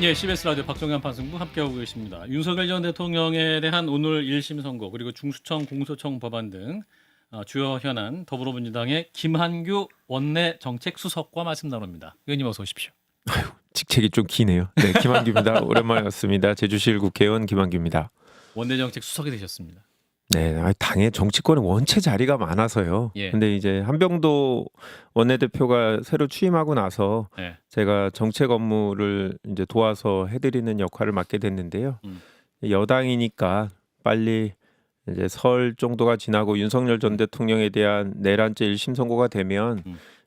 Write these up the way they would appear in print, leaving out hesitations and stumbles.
예, CBS 라디오 박정현 판승부 함께하고 계십니다. 윤석열 전 대통령에 대한 오늘 1심 선고 그리고 중수청 공소청 법안 등 주요 현안 더불어민주당의 김한규 원내 정책수석과 말씀 나눕니다. 의원님 어서 오십시오. 직책이 좀 기네요. 네, 김한규입니다. 오랜만에 왔습니다. 제주시일 국회의원 김한규입니다. 원내 정책수석이 되셨습니다. 네, 당의 정치권은 원체 자리가 많아서요. 예. 근데 이제 한병도 원내대표가 새로 취임하고 나서 예. 제가 정책 업무를 이제 도와서 해드리는 역할을 맡게 됐는데요. 여당이니까 빨리 이제 설 정도가 지나고 윤석열 전 대통령에 대한 내란죄 1심 선고가 되면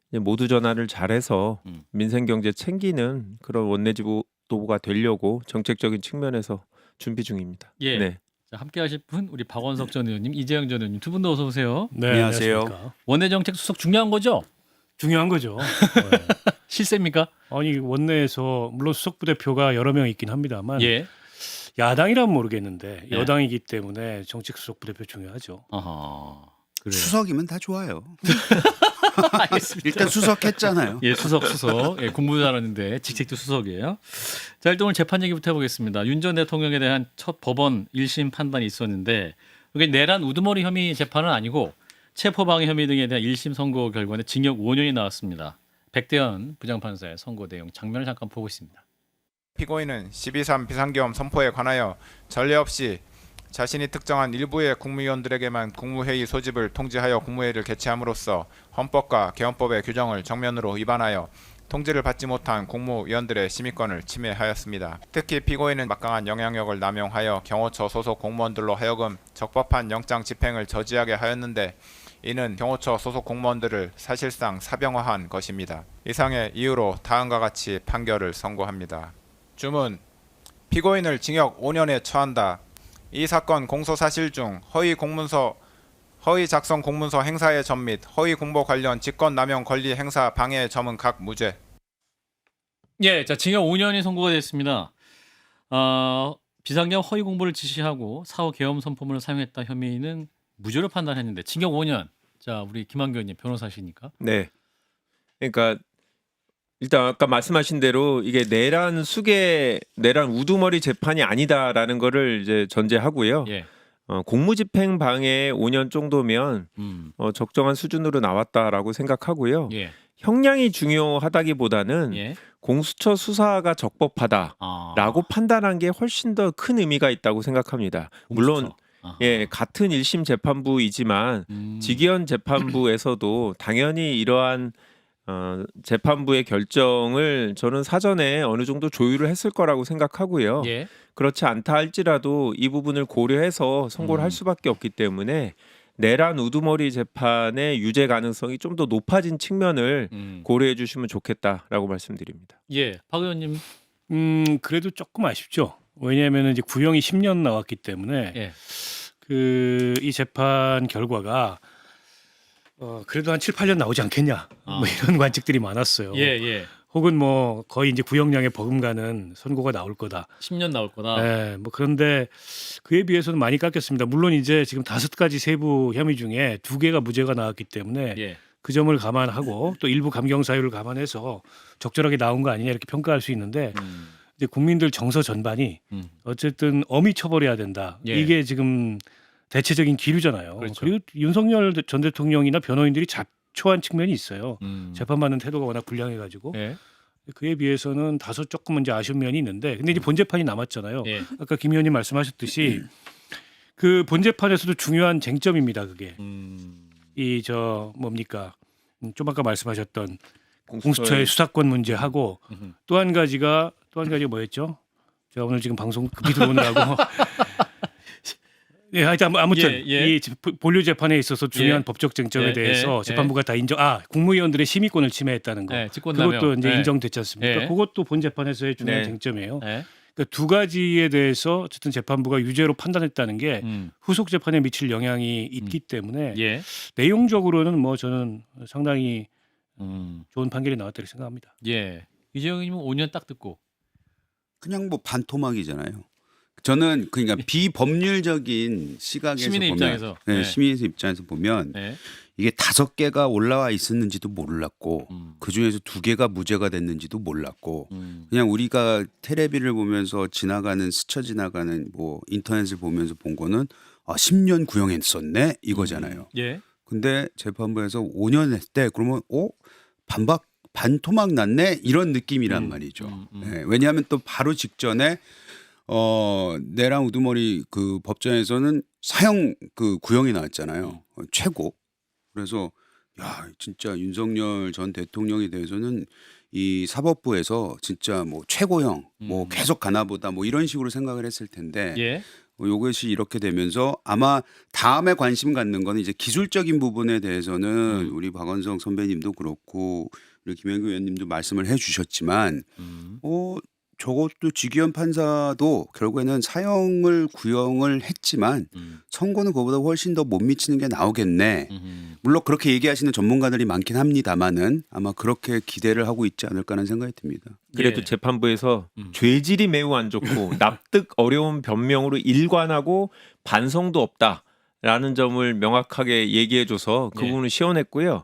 이제 모두 전환을 잘해서 민생 경제 챙기는 그런 원내지도부가 되려고 정책적인 측면에서 준비 중입니다. 예. 네. 자, 함께하실 분 우리 박원석 전 의원님, 이재영 전 의원님 두 분 다 어서 오세요. 네, 안녕하세요. 안녕하십니까. 원내 정책수석 중요한 거죠? 중요한 거죠. 실세입니까? 아니 원내에서 물론 수석부 대표가 여러 명 있긴 합니다만 예. 야당이라면 모르겠는데 예. 여당이기 때문에 정책 수석부 대표 중요하죠. 아하. 그래요. 수석이면 다 좋아요. 알겠습니다. 일단 수석했잖아요. 예, 수석. 예, 공부 잘하는데 직책도 수석이에요. 자, 일단 오늘 재판 얘기부터 해보겠습니다. 윤 전 대통령에 대한 첫 법원 1심 판단이 있었는데 이게 내란 우두머리 혐의 재판은 아니고 체포방해 혐의 등에 대한 1심 선고 결과는 징역 5년이 나왔습니다. 백대현 부장판사의 선고 내용 장면을 잠깐 보고 있습니다. 피고인은 12.3 비상계엄 선포에 관하여 전례 없이 자신이 특정한 일부의 국무위원들에게만 국무회의 소집을 통지하여 국무회의를 개최함으로써 헌법과 개헌법의 규정을 정면으로 위반하여 통지를 받지 못한 국무위원들의 심의권을 침해하였습니다. 특히 피고인은 막강한 영향력을 남용하여 경호처 소속 공무원들로 하여금 적법한 영장 집행을 저지하게 하였는데 이는 경호처 소속 공무원들을 사실상 사병화한 것입니다. 이상의 이유로 다음과 같이 판결을 선고합니다. 주문, 피고인을 징역 5년에 처한다. 이 사건 공소 사실 중 허위 작성 공문서 행사의 점 및 허위 공보 관련 직권남용 권리 행사 방해의 점은 각 무죄. 예, 자, 징역 5년이 선고가 됐습니다. 비상계엄 허위 공보를 지시하고 사후 계엄 선포문을 사용했다 혐의는 무죄로 판단했는데 징역 5년. 자, 우리 김한규 의원님 변호사시니까. 네. 그러니까 일단 아까 말씀하신 대로 이게 내란 우두머리 재판이 아니다라는 거를 이제 전제하고요. 예. 공무집행 방해 5년 정도면 적정한 수준으로 나왔다라고 생각하고요. 예. 형량이 중요하다기보다는 예. 공수처 수사가 적법하다라고 아, 판단한 게 훨씬 더 큰 의미가 있다고 생각합니다. 물론 공수처. 아하. 예, 같은 1심 재판부이지만 직위원 재판부에서도 당연히 이러한 재판부의 결정을 저는 사전에 어느 정도 조율을 했을 거라고 생각하고요. 예. 그렇지 않다 할지라도 이 부분을 고려해서 선고를 할 수밖에 없기 때문에 내란 우두머리 재판의 유죄 가능성이 좀 더 높아진 측면을 고려해 주시면 좋겠다라고 말씀드립니다. 예. 박 의원님. 그래도 조금 아쉽죠. 왜냐하면 이제 구형이 10년 나왔기 때문에 예. 이 재판 결과가 그래도 한 7, 8년 나오지 않겠냐 뭐 이런 관측들이 많았어요. 예, 예. 혹은 뭐 거의 이제 구형량에 버금가는 선고가 나올 거다. 10년 나올 거다. 네, 뭐 그런데 그에 비해서는 많이 깎였습니다. 물론 이제 지금 5가지 세부 혐의 중에 2개가 무죄가 나왔기 때문에 예. 그 점을 감안하고 또 일부 감경 사유를 감안해서 적절하게 나온 거 아니냐 이렇게 평가할 수 있는데 이제 국민들 정서 전반이 어쨌든 엄히 처벌해야 된다. 예. 이게 지금 대체적인 기류잖아요. 그렇죠. 그리고 윤석열 전 대통령이나 변호인들이 자초한 측면이 있어요. 음. 재판받는 태도가 워낙 불량해가지고 예. 그에 비해서는 다소 조금 이제 아쉬운 면이 있는데 근데 이제 본재판이 남았잖아요. 예. 아까 김 의원님 말씀하셨듯이 그 본재판에서도 중요한 쟁점입니다. 그게 이 뭡니까 좀 아까 말씀하셨던 공수처의 수사권 문제하고 또 한 가지가 뭐였죠? 제가 오늘 지금 방송 급히 들어오느라고 예, 하여튼 아무튼 예, 예. 이 본류 재판에 있어서 중요한 예. 법적 쟁점에 예, 대해서 예, 재판부가 다 국무위원들의 심의권을 침해했다는 거. 예, 직권남용. 그것도 이제 예. 인정됐지 않습니까? 예. 그것도 본 재판에서의 중요한 네. 쟁점이에요. 예. 그러니까 2가지에 대해서 어쨌든 재판부가 유죄로 판단했다는 게 후속 재판에 미칠 영향이 있기 때문에 예. 내용적으로는 뭐 저는 상당히 좋은 판결이 나왔다고 생각합니다. 예. 이재영 의원님은 5년 딱 듣고. 그냥 뭐 반토막이잖아요. 저는 그러니까 비법률적인 시각에서 시민의 보면 입장에서. 네, 네. 시민의 입장에서 보면 네. 이게 5개가 올라와 있었는지도 몰랐고 음. 그 중에서 2개가 무죄가 됐는지도 몰랐고 음. 그냥 우리가 테레비를 보면서 지나가는 스쳐 지나가는 뭐 인터넷을 보면서 본 거는 10년 구형했었네 이거잖아요. 예. 근데 재판부에서 5년 했대. 그러면 반토막 났네 이런 느낌이란 말이죠. 예, 왜냐하면 또 바로 직전에 내랑 우두머리 그 법정에서는 사형 그 구형이 나왔잖아요. 최고. 그래서 야 진짜 윤석열 전 대통령에 대해서는 이 사법부에서 진짜 뭐 최고형 뭐 계속 가나보다 뭐 이런 식으로 생각을 했을 텐데 예. 이것이 이렇게 되면서 아마 다음에 관심 갖는 거는 이제 기술적인 부분에 대해서는 우리 박원성 선배님도 그렇고 우리 김영규 의원님도 말씀을 해주셨지만 저것도 지기현 판사도 결국에는 사형을 구형을 했지만 선고는 그보다 훨씬 더 못 미치는 게 나오겠네. 물론 그렇게 얘기하시는 전문가들이 많긴 합니다만은 아마 그렇게 기대를 하고 있지 않을까 하는 생각이 듭니다. 그래도 예. 재판부에서 죄질이 매우 안 좋고 납득 어려운 변명으로 일관하고 반성도 없다라는 점을 명확하게 얘기해줘서 그 예. 부분을 시원했고요.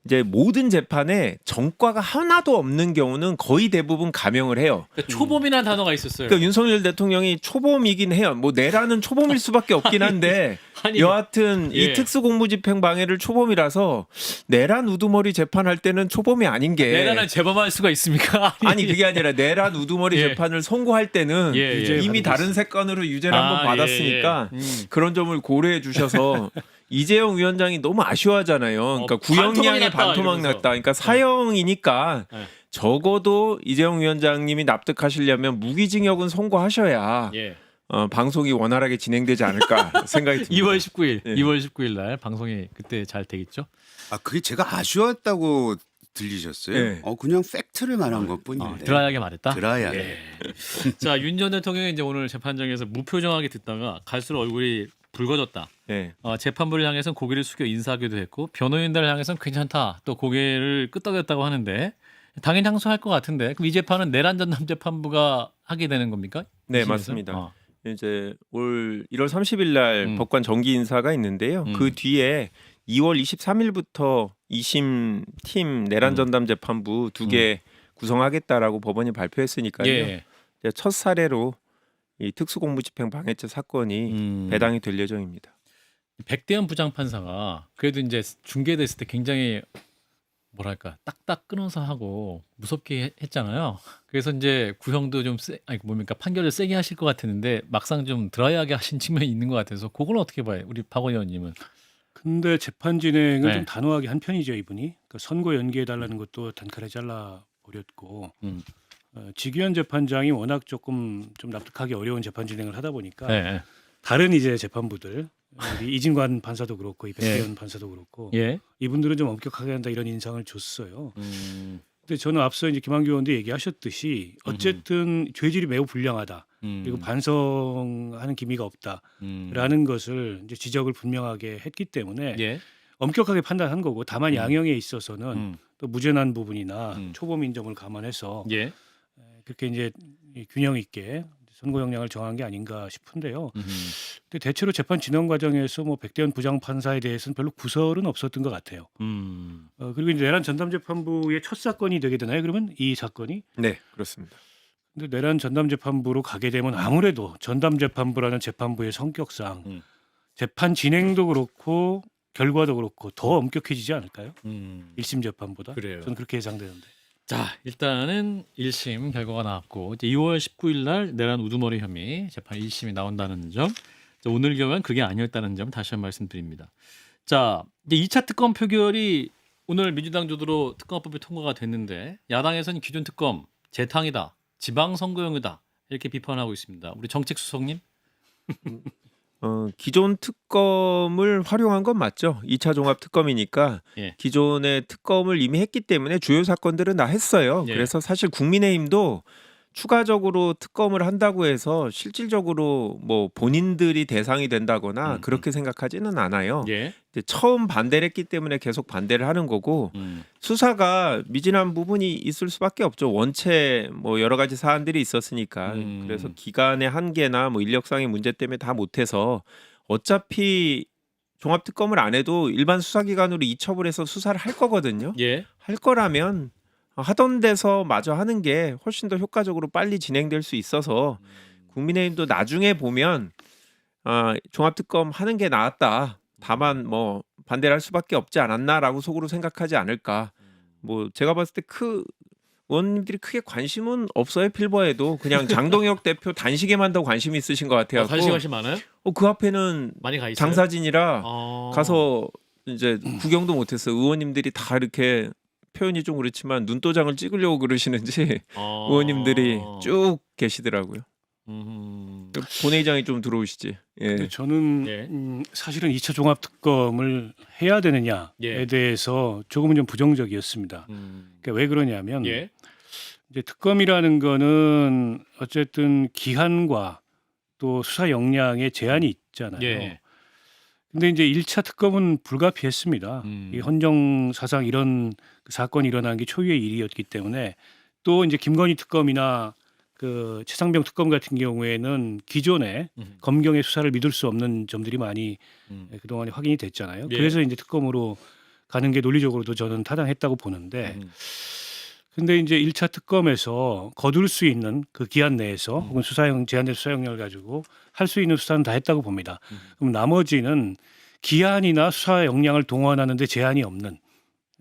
이제 모든 재판에 전과가 하나도 없는 경우는 거의 대부분 감형을 해요. 그러니까 초범이라는 단어가 있었어요. 그러니까 윤석열 대통령이 초범이긴 해요. 뭐 내라는 초범일 수밖에 없긴 한데 아니, 여하튼 예. 이 특수공무집행 방해를 초범이라서 내란 우두머리 재판할 때는 초범이 아닌 게 내란을 재범할 수가 있습니까? 아니 그게 아니라 내란 우두머리 예. 재판을 선고할 때는 예, 예. 이미 다른 세건으로 유죄를 한번 받았으니까 예, 예. 그런 점을 고려해 주셔서 이재용 위원장이 너무 아쉬워하잖아요. 그러니까 구형량에 반토막 났다. 그러니까 사형이니까 네. 적어도 이재용 위원장님이 납득하시려면 무기징역은 선고하셔야 예. 방송이 원활하게 진행되지 않을까 생각이 듭니다. 2월 19일, 예. 2월 19일 날 방송이 그때 잘 되겠죠? 그게 제가 아쉬웠다고 들리셨어요? 네. 그냥 팩트를 말한 것뿐인데. 드라이하게 말했다. 드라이하게. 예. 자, 윤 전 대통령이 이제 오늘 재판장에서 무표정하게 듣다가 갈수록 얼굴이 붉어졌다. 네. 재판부를 향해서는 고개를 숙여 인사하기도 했고 변호인들을 향해서는 괜찮다. 또 고개를 끄덕였다고 하는데 당연히 항소할 것 같은데 그럼 이 재판은 내란 전담 재판부가 하게 되는 겁니까? 네, 이심에서? 맞습니다. 이제 올 1월 30일 날 법관 정기 인사가 있는데요. 그 뒤에 2월 23일부터 2심 팀 내란 전담 재판부 2개 구성하겠다라고 법원이 발표했으니까요. 예. 이제 첫 사례로 이 특수공무집행 방해죄 사건이 배당이 될 예정입니다. 백대현 부장판사가 그래도 이제 중계됐을 때 굉장히 뭐랄까 딱딱 끊어서 하고 무섭게 했잖아요. 그래서 이제 구형도 좀 판결을 세게 하실 것 같았는데 막상 좀 드라이하게 하신 측면이 있는 것 같아서 그걸 어떻게 봐요, 우리 박 의원님은? 근데 재판 진행을 네. 좀 단호하게 한 편이죠 이분이. 그러니까 선고 연기해 달라는 것도 단칼에 잘라 버렸고 지기현 재판장이 워낙 조금 좀 납득하기 어려운 재판 진행을 하다 보니까 네. 다른 이제 재판부들 우리 이진관 판사도 그렇고 이 백대현 판사도 그렇고 예. 이분들은 좀 엄격하게 한다 이런 인상을 줬어요. 근데 저는 앞서 이제 김한규 의원도 얘기하셨듯이 어쨌든 죄질이 매우 불량하다. 그리고 반성하는 기미가 없다라는 것을 이제 지적을 분명하게 했기 때문에 예. 엄격하게 판단한 거고 다만 양형에 있어서는 또 무죄난 부분이나 초범 인정을 감안해서 예. 그렇게 이제 균형 있게 선고 형량을 정한 게 아닌가 싶은데요. 근데 대체로 재판 진행 과정에서 뭐 백대현 부장 판사에 대해서는 별로 구설은 없었던 것 같아요. 그리고 이제 내란 전담 재판부의 첫 사건이 되게 되나요? 그러면 이 사건이? 네, 그렇습니다. 근데 내란 전담 재판부로 가게 되면 아무래도 전담 재판부라는 재판부의 성격상 재판 진행도 그렇고 결과도 그렇고 더 엄격해지지 않을까요? 1심 재판보다. 그래요. 저는 그렇게 예상되는데. 자, 일단은 1심 결과가 나왔고 이제 2월 19일 날 내란 우두머리 혐의 재판 1심이 나온다는 점. 자, 오늘 결과는 그게 아니었다는 점 다시 한번 말씀드립니다. 자, 이제 2차 특검 표결이 오늘 민주당 주도로 특검법이 통과가 됐는데 야당에서는 기존 특검 재탕이다. 지방선거용이다. 이렇게 비판하고 있습니다. 우리 정책수석님. 기존 특검을 활용한 건 맞죠. 2차 종합 특검이니까 예. 기존의 특검을 이미 했기 때문에 주요 사건들은 다 했어요. 예. 그래서 사실 국민의힘도 추가적으로 특검을 한다고 해서 실질적으로 뭐 본인들이 대상이 된다거나 그렇게 생각하지는 않아요. 예. 근데 처음 반대를 했기 때문에 계속 반대를 하는 거고 수사가 미진한 부분이 있을 수밖에 없죠. 원체 뭐 여러 가지 사안들이 있었으니까. 그래서 기간의 한계나 뭐 인력상의 문제 때문에 다 못해서 어차피 종합특검을 안 해도 일반 수사기관으로 이첩을 해서 수사를 할 거거든요. 예. 할 거라면 하던 데서 마저 하는 게 훨씬 더 효과적으로 빨리 진행될 수 있어서 국민의힘도 나중에 보면 종합특검 하는 게 나았다. 다만 뭐 반대를 할 수밖에 없지 않았나라고 속으로 생각하지 않을까. 뭐 제가 봤을 때 의원님들이 크게 관심은 없어요. 필버에도 그냥 장동혁 대표 단식에만 더 관심이 있으신 것 같아요. 관심 관심 많아요? 그 앞에는 많이 가 있어요. 장사진이라 어. 가서 이제 구경도 못했어요. 의원님들이 다 이렇게 표현이 좀 그렇지만 눈도장을 찍으려고 그러시는지 의원님들이 쭉 계시더라고요. 본회의장에 좀 들어오시지. 예. 근데 저는 예. 사실은 2차 종합특검을 해야 되느냐에 예. 대해서 조금은 좀 부정적이었습니다. 그러니까 왜 그러냐면 예. 이제 특검이라는 거는 어쨌든 기한과 또 수사 역량에 제한이 있잖아요. 예. 근데 이제 1차 특검은 불가피했습니다. 이 헌정 사상 이런 그 사건이 일어난 게 초유의 일이었기 때문에 또 이제 김건희 특검이나 그 최상병 특검 같은 경우에는 기존의 검경의 수사를 믿을 수 없는 점들이 많이 그동안에 확인이 됐잖아요. 예. 그래서 이제 특검으로 가는 게 논리적으로도 저는 타당했다고 보는데 근데 이제 1차 특검에서 거둘 수 있는 그 기한 내에서 혹은 수사형 제한된 수사 역량을 가지고 할 수 있는 수사는 다 했다고 봅니다. 그럼 나머지는 기한이나 수사 역량을 동원하는 데 제한이 없는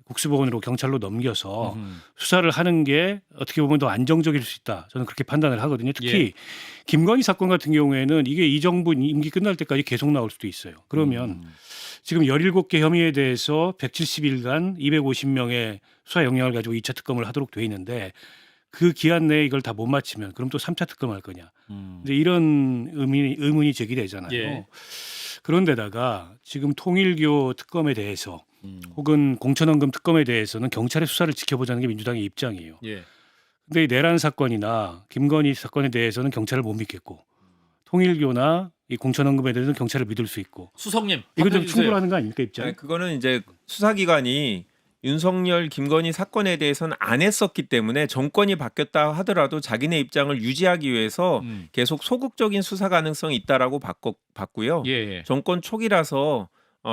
국수보건으로 경찰로 넘겨서 수사를 하는 게 어떻게 보면 더 안정적일 수 있다. 저는 그렇게 판단을 하거든요. 특히 예. 김건희 사건 같은 경우에는 이게 이 정부 임기 끝날 때까지 계속 나올 수도 있어요. 그러면 지금 17개 혐의에 대해서 170일간 250명의 수사 역량을 가지고 2차 특검을 하도록 돼 있는데 그 기한 내에 이걸 다 못 마치면 그럼 또 3차 특검 할 거냐. 근데 이런 의문이 제기되잖아요. 예. 그런데다가 지금 통일교 특검에 대해서 혹은 공천원금 특검에 대해서는 경찰의 수사를 지켜보자는 게 민주당의 입장이에요. 예. 근데 이 내란 사건이나 김건희 사건에 대해서는 경찰을 못 믿겠고 통일교나 이 공천원금에 대해서는 경찰을 믿을 수 있고 수석님 이건 좀 답변해 주세요. 충돌하는 거 아닙니까 입장? 네, 그거는 이제 수사기관이 윤석열, 김건희 사건에 대해서는 안 했었기 때문에 정권이 바뀌었다 하더라도 자기네 입장을 유지하기 위해서 계속 소극적인 수사 가능성이 있다라고 봤고요. 예. 정권 초기라서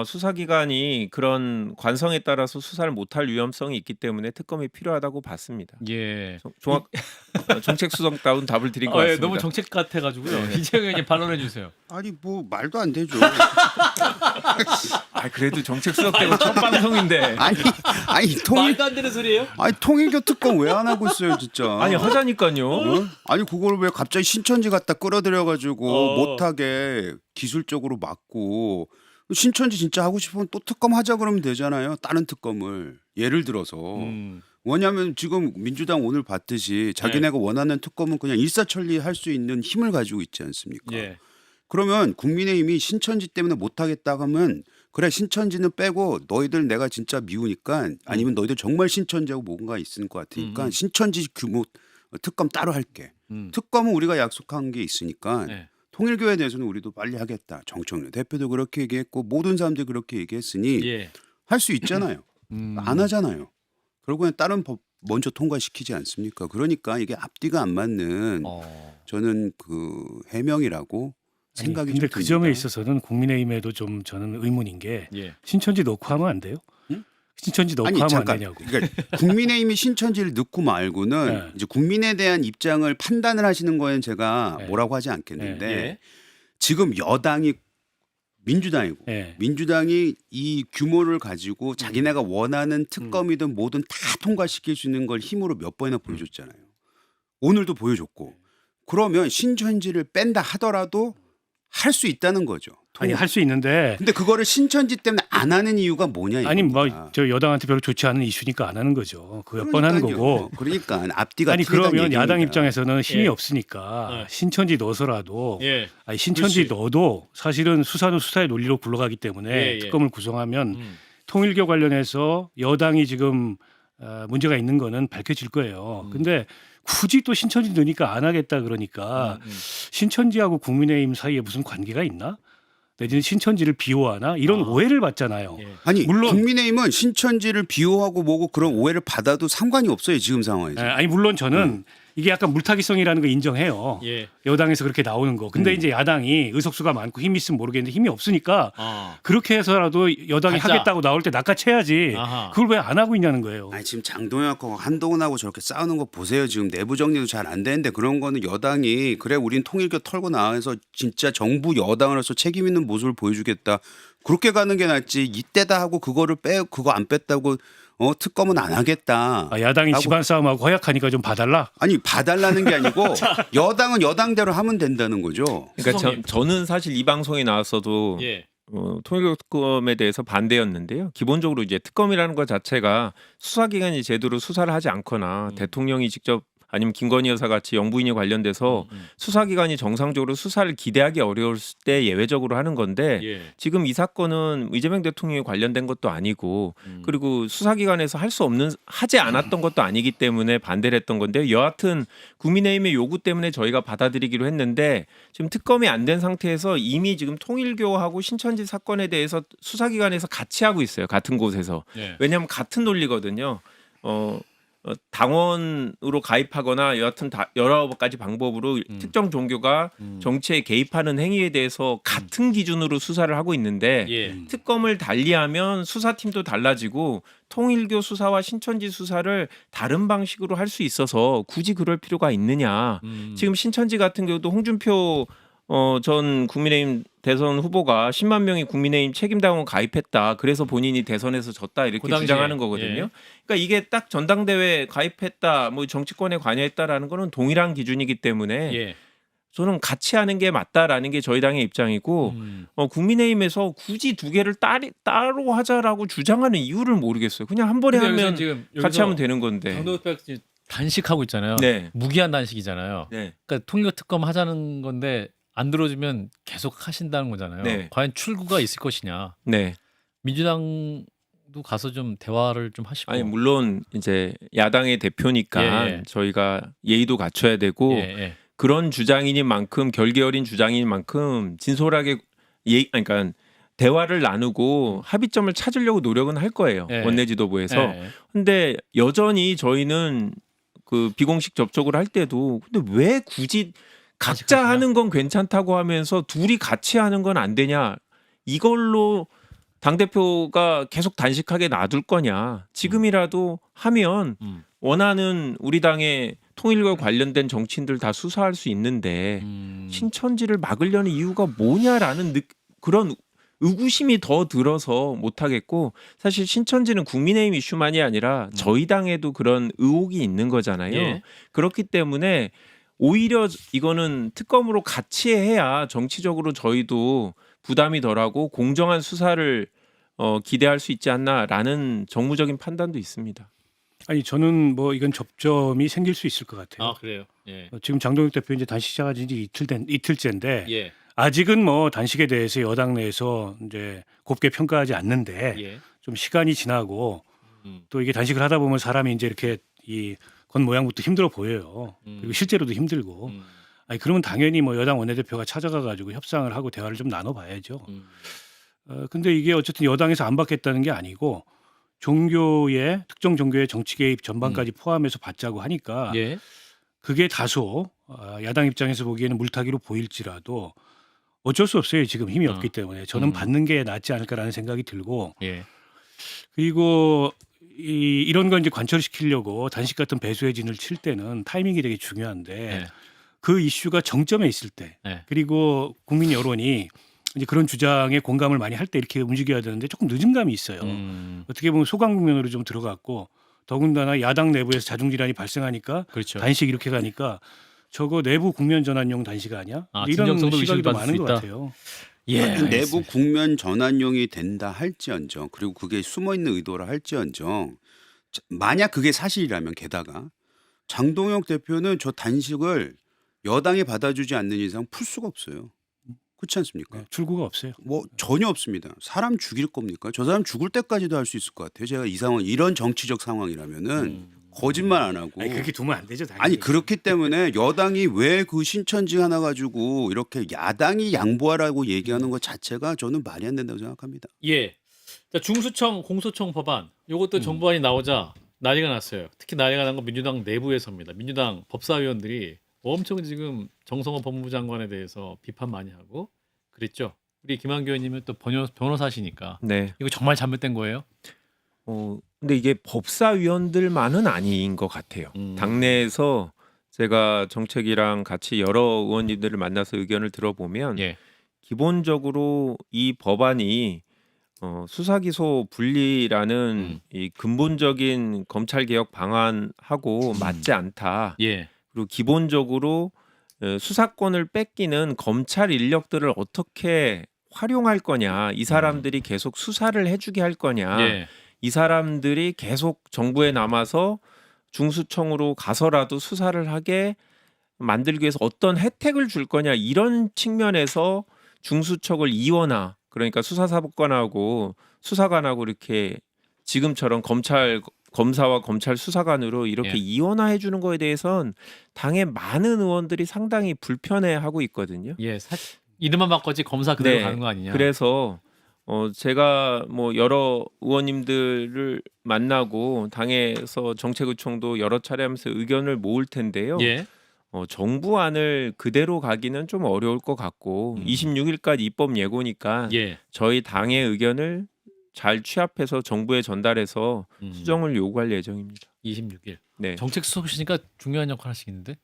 수사기관이 그런 관성에 따라서 수사를 못할 위험성이 있기 때문에 특검이 필요하다고 봤습니다. 예. 정책수석다운 답을 드린 것 예, 같습니다. 너무 정책 같아가지고요. 이재용 의원님 반론해 주세요. 아니 뭐 말도 안 되죠. 그래도 정책수석되고 첫 방송인데. 아니 통일 말도 안 되는 소리예요? 아니 통일교 특검 왜 안 하고 있어요 진짜. 아니 하자니까요. 어? 아니 그걸 왜 갑자기 신천지 갖다 끌어들여가지고 못하게 기술적으로 막고 신천지 진짜 하고 싶으면 또 특검 하자 그러면 되잖아요. 다른 특검을 예를 들어서 왜냐하면 지금 민주당 오늘 봤듯이 자기네가 원하는 특검은 그냥 일사천리 할 수 있는 힘을 가지고 있지 않습니까? 예. 그러면 국민의힘이 신천지 때문에 못하겠다 하면 그래 신천지는 빼고 너희들 내가 진짜 미우니까 아니면 너희들 정말 신천지하고 뭔가 있을 것 같으니까 신천지 규모 특검 따로 할게. 특검은 우리가 약속한 게 있으니까 네. 통일교에 대해서는 우리도 빨리 하겠다. 정청래 대표도 그렇게 얘기했고 모든 사람들이 그렇게 얘기했으니 예. 할 수 있잖아요. 안 하잖아요. 결국엔 다른 법 먼저 통과시키지 않습니까? 그러니까 이게 앞뒤가 안 맞는 저는 그 해명이라고 생각이 근데 좀 그 듭니다. 점에 있어서는 국민의힘에도 좀 저는 의문인 게 예. 신천지 넣고 하면 안 돼요? 신천지 넣고 아니 하면 잠깐. 안 되냐고. 그러니까 국민의힘이 신천지를 넣고 말고는 네. 이제 국민에 대한 입장을 판단을 하시는 거에는 제가 네. 뭐라고 하지 않겠는데 예. 지금 여당이 민주당이고 네. 민주당이 이 규모를 가지고 자기네가 원하는 특검이든 뭐든 다 통과시킬 수 있는 걸 힘으로 몇 번이나 보여줬잖아요. 오늘도 보여줬고 그러면 신천지를 뺀다 하더라도 할 수 있다는 거죠. 아니 할 수 있는데 근데 그거를 신천지 때문에 안 하는 이유가 뭐냐 아니 뭐 이겁니다. 저 여당한테 별로 좋지 않은 이슈니까 안 하는 거죠. 그 몇 번 하는 그러니까요. 거고. 그러니까 앞뒤가 아니 틀리다는 그러면 야당 얘기입니다. 입장에서는 힘이 예. 없으니까 네. 신천지 넣어서라도 예. 아니 신천지 그렇지. 넣어도 사실은 수사는 수사의 논리로 굴러가기 때문에 예, 예. 특검을 구성하면 통일교 관련해서 여당이 지금 문제가 있는 거는 밝혀질 거예요. 근데 굳이 또 신천지 넣으니까 안 하겠다 그러니까 신천지하고 국민의힘 사이에 무슨 관계가 있나? 내지는 신천지를 비호하나? 이런 오해를 받잖아요. 예. 아니 물론- 국민의힘은 신천지를 비호하고 뭐고 그런 오해를 받아도 상관이 없어요 지금 상황에서. 아니 물론 저는 이게 약간 물타기성이라는 거 인정해요. 예. 여당에서 그렇게 나오는 거. 근데 이제 야당이 의석수가 많고 힘이 있으면 모르겠는데 힘이 없으니까 아. 그렇게 해서라도 여당이 가자. 하겠다고 나올 때 낚아채야지. 아하. 그걸 왜 안 하고 있냐는 거예요. 아니 지금 장동혁하고 한동훈하고 저렇게 싸우는 거 보세요. 지금 내부 정리도 잘 안 되는데 그런 거는 여당이 그래 우린 통일교 털고 나와서 진짜 정부 여당으로서 책임 있는 모습을 보여주겠다. 그렇게 가는 게 낫지. 이때다 하고 그거를 그거 안 뺐다고 특검은 안 하겠다. 야당이 라고- 집안 싸움하고 허약하니까 좀 봐달라. 아니 봐달라는 게 아니고 여당은 여당대로 하면 된다는 거죠. 그러니까 수석님. 저는 사실 이 방송에 나왔어도 예. 통일교 특검에 대해서 반대였는데요. 기본적으로 이제 특검이라는 것 자체가 수사기관이 제대로 수사를 하지 않거나 대통령이 직접 아니면 김건희 여사 같이 영부인이 관련돼서 수사기관이 정상적으로 수사를 기대하기 어려울 때 예외적으로 하는 건데 예. 지금 이 사건은 이재명 대통령에 관련된 것도 아니고 그리고 수사기관에서 할 수 없는 하지 않았던 것도 아니기 때문에 반대를 했던 건데 여하튼 국민의힘의 요구 때문에 저희가 받아들이기로 했는데 지금 특검이 안 된 상태에서 이미 지금 통일교하고 신천지 사건에 대해서 수사기관에서 같이 하고 있어요. 같은 곳에서. 예. 왜냐하면 같은 논리거든요. 당원으로 가입하거나 여하튼 여러 가지 방법으로 특정 종교가 정치에 개입하는 행위에 대해서 같은 기준으로 수사를 하고 있는데 예. 특검을 달리하면 수사팀도 달라지고 통일교 수사와 신천지 수사를 다른 방식으로 할 수 있어서 굳이 그럴 필요가 있느냐. 지금 신천지 같은 경우도 홍준표 전 국민의힘 대선 후보가 10만 명이 국민의힘 책임당원 가입했다. 그래서 본인이 대선에서 졌다 이렇게 그 당시에, 주장하는 거거든요. 예. 그러니까 이게 딱 전당대회 가입했다, 뭐 정치권에 관여했다라는 거는 동일한 기준이기 때문에 예. 저는 같이 하는 게 맞다라는 게 저희 당의 입장이고 국민의힘에서 굳이 두 개를 따로 하자라고 주장하는 이유를 모르겠어요. 그냥 한 번에 근데 여기서 하면 지금 같이 하면 되는 건데. 강도백 단식하고 있잖아요. 네. 무기한 단식이잖아요. 네. 그러니까 통일교 특검 하자는 건데 안 들어주면 계속 하신다는 거잖아요. 네. 과연 출구가 있을 것이냐. 네. 민주당도 가서 좀 대화를 좀 하시고. 아니 물론 이제 야당의 대표니까 예. 저희가 예의도 갖춰야 되고 예, 예. 그런 주장인 만큼 결계 어린 주장인 만큼 진솔하게 그러니까 대화를 나누고 합의점을 찾으려고 노력은 할 거예요. 예. 원내 지도부에서. 예. 근데 여전히 저희는 그 비공식 접촉을 할 때도 근데 왜 굳이 각자 하시나? 하는 건 괜찮다고 하면서 둘이 같이 하는 건 안 되냐. 이걸로 당대표가 계속 단식하게 놔둘 거냐. 지금이라도 하면 원하는 우리 당의 통일과 관련된 정치인들 다 수사할 수 있는데 신천지를 막으려는 이유가 뭐냐라는 그런 의구심이 더 들어서 못하겠고 사실 신천지는 국민의힘 이슈만이 아니라 저희 당에도 그런 의혹이 있는 거잖아요. 예. 그렇기 때문에 오히려 이거는 특검으로 같이 해야 정치적으로 저희도 부담이 덜하고 공정한 수사를 기대할 수 있지 않나라는 정무적인 판단도 있습니다. 아니 저는 뭐 이건 접점이 생길 수 있을 것 같아요. 아 그래요. 예. 지금 장동혁 대표 이제 단식 시작한 지 이틀째인데 예. 아직은 뭐 단식에 대해서 여당 내에서 이제 곱게 평가하지 않는데 예. 좀 시간이 지나고 음. 또 이게 단식을 하다 보면 사람이 이제 이렇게 이 겉모양부터 힘들어 보여요. 그리고 실제로도 힘들고. 아니 그러면 당연히 뭐 여당 원내대표가 찾아가 가지고 협상을 하고 대화를 좀 나눠봐야죠. 근데 이게 어쨌든 여당에서 안 받겠다는 게 아니고 종교의 특정 종교의 정치 개입 전반까지 포함해서 받자고 하니까 예. 그게 다소 야당 입장에서 보기에는 물타기로 보일지라도 어쩔 수 없어요. 지금 힘이 없기 때문에 저는 받는 게 낫지 않을까라는 생각이 들고 예. 그리고 이런 걸 이제 관철시키려고 단식 같은 배수의 진을 칠 때는 타이밍이 되게 중요한데 예. 그 이슈가 정점에 있을 때 예. 그리고 국민 여론이 이제 그런 주장에 공감을 많이 할 때 이렇게 움직여야 되는데 조금 늦은 감이 있어요. 어떻게 보면 소강 국면으로 좀 들어갔고 더군다나 야당 내부에서 자중질환이 발생하니까 그렇죠. 단식 이렇게 가니까 저거 내부 국면 전환용 단식 아니야? 아, 이런 진정성도 시각이 더 의심받을 많은 수 것 있다. 같아요. 예. 내부 국면 전환용이 된다 할지언정 그리고 그게 숨어 있는 의도라 할지언정 만약 그게 사실이라면 게다가 장동혁 대표는 저 단식을 여당이 받아주지 않는 이상 풀 수가 없어요. 그렇지 않습니까? 네, 출구가 없어요. 뭐 전혀 없습니다. 사람 죽일 겁니까? 저 사람 죽을 때까지도 할 수 있을 것 같아요. 제가 이 상황 이런 정치적 상황이라면은 거짓말 안 하고. 아니, 그렇게 두면 안 되죠. 당연히. 아니 그렇기 때문에 여당이 왜 그 신천지 하나 가지고 이렇게 야당이 양보하라고 얘기하는 것 자체가 저는 말이 안 된다고 생각합니다. 예. 자, 중수청 공소청 법안 요것도 정부안이 나오자 난리가 났어요. 특히 난리가 난 건 민주당 내부에서입니다. 민주당 법사위원들이 엄청 지금 정성호 법무부 장관에 대해서 비판 많이 하고 그랬죠. 우리 김한규 의원님은 또 변호사시니까 네. 이거 정말 잘못된 거예요? 근데 이게 법사위원들만은 아닌 것 같아요. 당내에서 제가 정책이랑 같이 여러 의원님들을 만나서 의견을 들어보면 예. 기본적으로 이 법안이 수사기소 분리라는 이 근본적인 검찰 개혁 방안하고 맞지 않다. 예. 그리고 기본적으로 수사권을 뺏기는 검찰 인력들을 어떻게 활용할 거냐, 이 사람들이 계속 수사를 해주게 할 거냐, 예. 이 사람들이 계속 정부에 남아서 중수청으로 가서라도 수사를 하게 만들기 위해서 어떤 혜택을 줄 거냐, 이런 측면에서 중수청을 이원화, 그러니까 수사사법관하고 수사관하고 이렇게 지금처럼 검사와 검찰 수사관으로 이렇게 예. 이원화해 주는 거에 대해선 당의 많은 의원들이 상당히 불편해하고 있거든요. 예. 이름만 바꿨지 검사 그대로 네. 가는 거 아니냐. 그래서 제가 뭐 여러 의원님들을 만나고 당에서 정책의총도 여러 차례 하면서 의견을 모을 텐데요. 예. 정부안을 그대로 가기는 좀 어려울 것 같고 26일까지 입법 예고니까 예. 저희 당의 의견을 잘 취합해서 정부에 전달해서 수정을 요구할 예정입니다. 26일. 네. 정책 수석이시니까 중요한 역할 하시겠는데?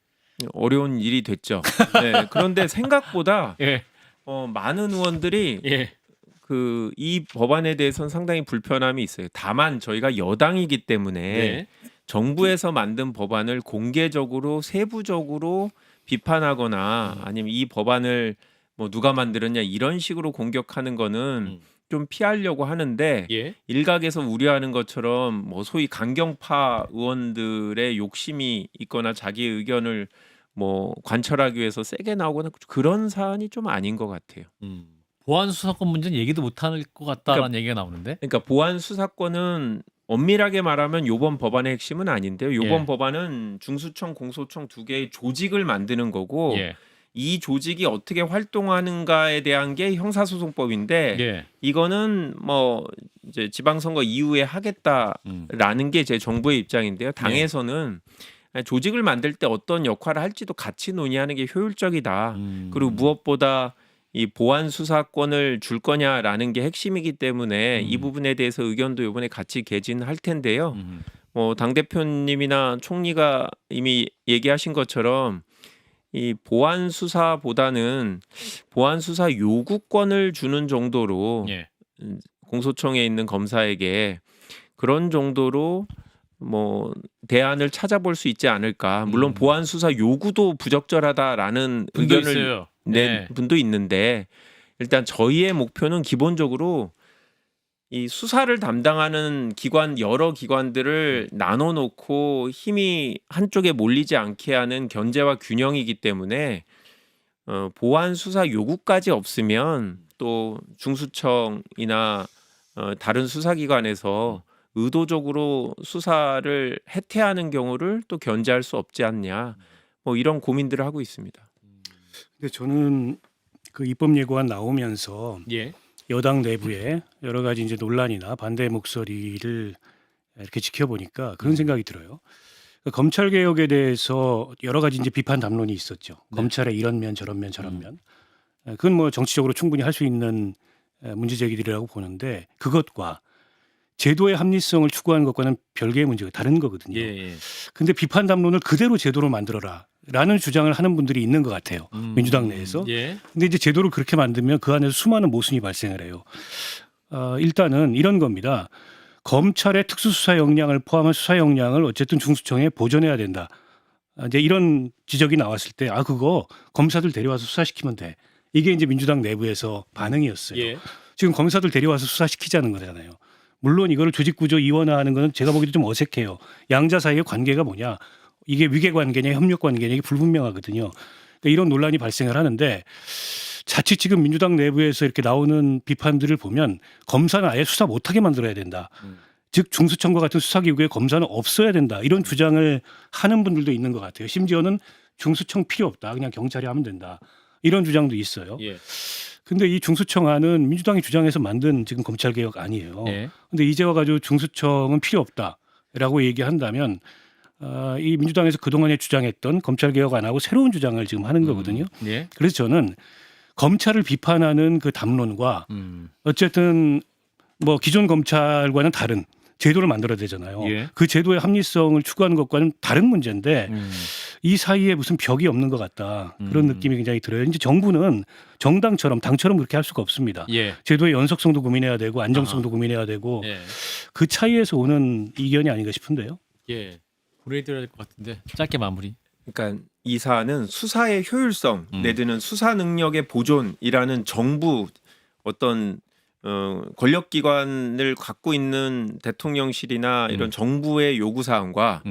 어려운 일이 됐죠. 네. 그런데 생각보다 예. 많은 의원들이 예. 이 법안에 대해서는 상당히 불편함이 있어요. 다만 저희가 여당이기 때문에 네. 정부에서 만든 법안을 공개적으로 세부적으로 비판하거나 아니면 이 법안을 뭐 누가 만들었냐 이런 식으로 공격하는 거는 좀 피하려고 하는데 예. 일각에서 우려하는 것처럼 뭐 소위 강경파 의원들의 욕심이 있거나 자기 의견을 뭐 관철하기 위해서 세게 나오거나 그런 사안이 좀 아닌 것 같아요. 보안 수사권 문제는 얘기도 못 할 것 같다라는 얘기가 나오는데. 그러니까 보안 수사권은 엄밀하게 말하면 요번 법안의 핵심은 아닌데요. 요번 예. 법안은 중수청, 공소청 두 개의 조직을 만드는 거고 예. 이 조직이 어떻게 활동하는가에 대한 게 형사소송법인데 예. 이거는 뭐 이제 지방선거 이후에 하겠다라는 게 제 정부의 입장인데요. 당에서는 조직을 만들 때 어떤 역할을 할지도 같이 논의하는 게 효율적이다. 그리고 무엇보다 이 보안 수사권을 줄 거냐라는 게 핵심이기 때문에 이 부분에 대해서 의견도 이번에 같이 개진할 텐데요. 당 대표님이나 총리가 이미 얘기하신 것처럼 이 보안 수사보다는 보안 수사 요구권을 주는 정도로 예. 공소청에 있는 검사에게 그런 정도로 뭐 대안을 찾아볼 수 있지 않을까. 물론 보안 수사 요구도 부적절하다라는 분도 의견을 있어요. 낸 네. 분도 있는데 일단 저희의 목표는 기본적으로 이 수사를 담당하는 기관 여러 기관들을 나눠 놓고 힘이 한쪽에 몰리지 않게 하는 견제와 균형이기 때문에 보안 수사 요구까지 없으면 또 중수청이나 다른 수사기관에서 의도적으로 수사를 해태하는 경우를 또 견제할 수 없지 않냐. 뭐 이런 고민들을 하고 있습니다. 근데 저는 그 입법 예고안 나오면서 예. 여당 내부에 여러 가지 이제 논란이나 반대 목소리를 이렇게 지켜보니까 그런 생각이 들어요. 그러니까 검찰 개혁에 대해서 여러 가지 이제 비판 담론이 있었죠. 검찰의 이런 면 저런 면 저런 면. 그건 뭐 정치적으로 충분히 할 수 있는 문제 제기들이라고 보는데 그것과 제도의 합리성을 추구하는 것과는 별개의 문제가 다른 거거든요. 예. 근데 비판 담론을 그대로 제도로 만들어라. 라는 주장을 하는 분들이 있는 것 같아요. 민주당 내에서. 예. 근데 이제 제도를 그렇게 만들면 그 안에서 수많은 모순이 발생을 해요. 일단은 이런 겁니다. 검찰의 특수수사 역량을 포함한 수사 역량을 어쨌든 중수청에 보존해야 된다. 이제 이런 지적이 나왔을 때 그거 검사들 데려와서 수사시키면 돼. 이게 이제 민주당 내부에서 반응이었어요. 예. 지금 검사들 데려와서 수사시키자는 거잖아요. 물론 이거를 조직구조 이원화하는 거는 제가 보기에도 좀 어색해요. 양자 사이의 관계가 뭐냐. 이게 위계관계냐 협력관계냐 이게 불분명하거든요. 그러니까 이런 논란이 발생을 하는데 자칫 지금 민주당 내부에서 이렇게 나오는 비판들을 보면 검사는 아예 수사 못하게 만들어야 된다. 즉 중수청과 같은 수사기구의 검사는 없어야 된다. 이런 주장을 하는 분들도 있는 것 같아요. 심지어는 중수청 필요 없다. 그냥 경찰이 하면 된다. 이런 주장도 있어요. 예. 근데 이 중수청안은 민주당이 주장해서 만든 지금 검찰개혁 아니에요. 예. 근데 이제 와가지고 중수청은 필요 없다라고 얘기한다면 이 민주당에서 그동안에 주장했던 검찰개혁 안 하고 새로운 주장을 지금 하는 거거든요. 예. 그래서 저는 검찰을 비판하는 그 담론과 어쨌든 뭐 기존 검찰과는 다른 제도를 만들어야 되잖아요. 예. 그 제도의 합리성을 추구하는 것과는 다른 문제인데 이 사이에 무슨 벽이 없는 것 같다. 그런 느낌이 굉장히 들어요. 이제 정부는 정당처럼 당처럼 그렇게 할 수가 없습니다. 예. 제도의 연속성도 고민해야 되고 안정성도 고민해야 되고 예. 그 차이에서 오는 이견이 아닌가 싶은데요. 예. 보내드려야 될 것 같은데 짧게 마무리. 그러니까 이 사안은 수사의 효율성 내지는 수사 능력의 보존이라는 정부 어떤 권력기관을 갖고 있는 대통령실이나 이런 정부의 요구 사항과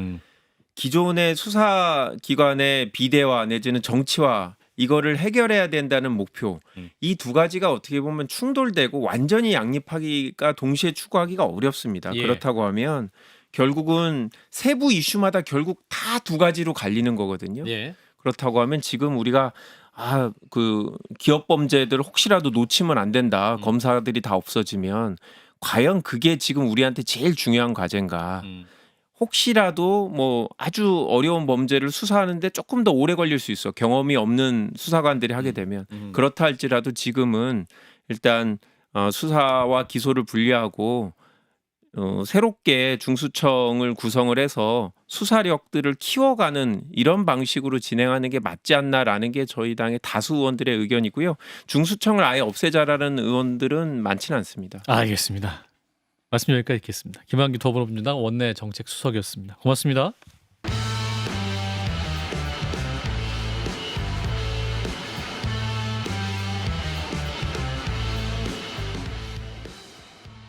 기존의 수사기관의 비대화 내지는 정치화 이거를 해결해야 된다는 목표 이 두 가지가 어떻게 보면 충돌되고 완전히 양립하기가 동시에 추구하기가 어렵습니다. 예. 그렇다고 하면 결국은 세부 이슈마다 결국 다 두 가지로 갈리는 거거든요. 예. 그렇다고 하면 지금 우리가 그 기업 범죄들을 혹시라도 놓치면 안 된다. 검사들이 다 없어지면 과연 그게 지금 우리한테 제일 중요한 과제인가? 혹시라도 뭐 아주 어려운 범죄를 수사하는데 조금 더 오래 걸릴 수 있어. 경험이 없는 수사관들이 하게 되면 그렇다 할지라도 지금은 일단 수사와 기소를 분리하고 새롭게 중수청을 구성을 해서 수사력들을 키워가는 이런 방식으로 진행하는 게 맞지 않나라는 게 저희 당의 다수 의원들의 의견이고요. 중수청을 아예 없애자라는 의원들은 많지는 않습니다. 알겠습니다. 말씀 여기까지 듣겠습니다. 김한규 더불어민주당 원내 정책수석이었습니다. 고맙습니다.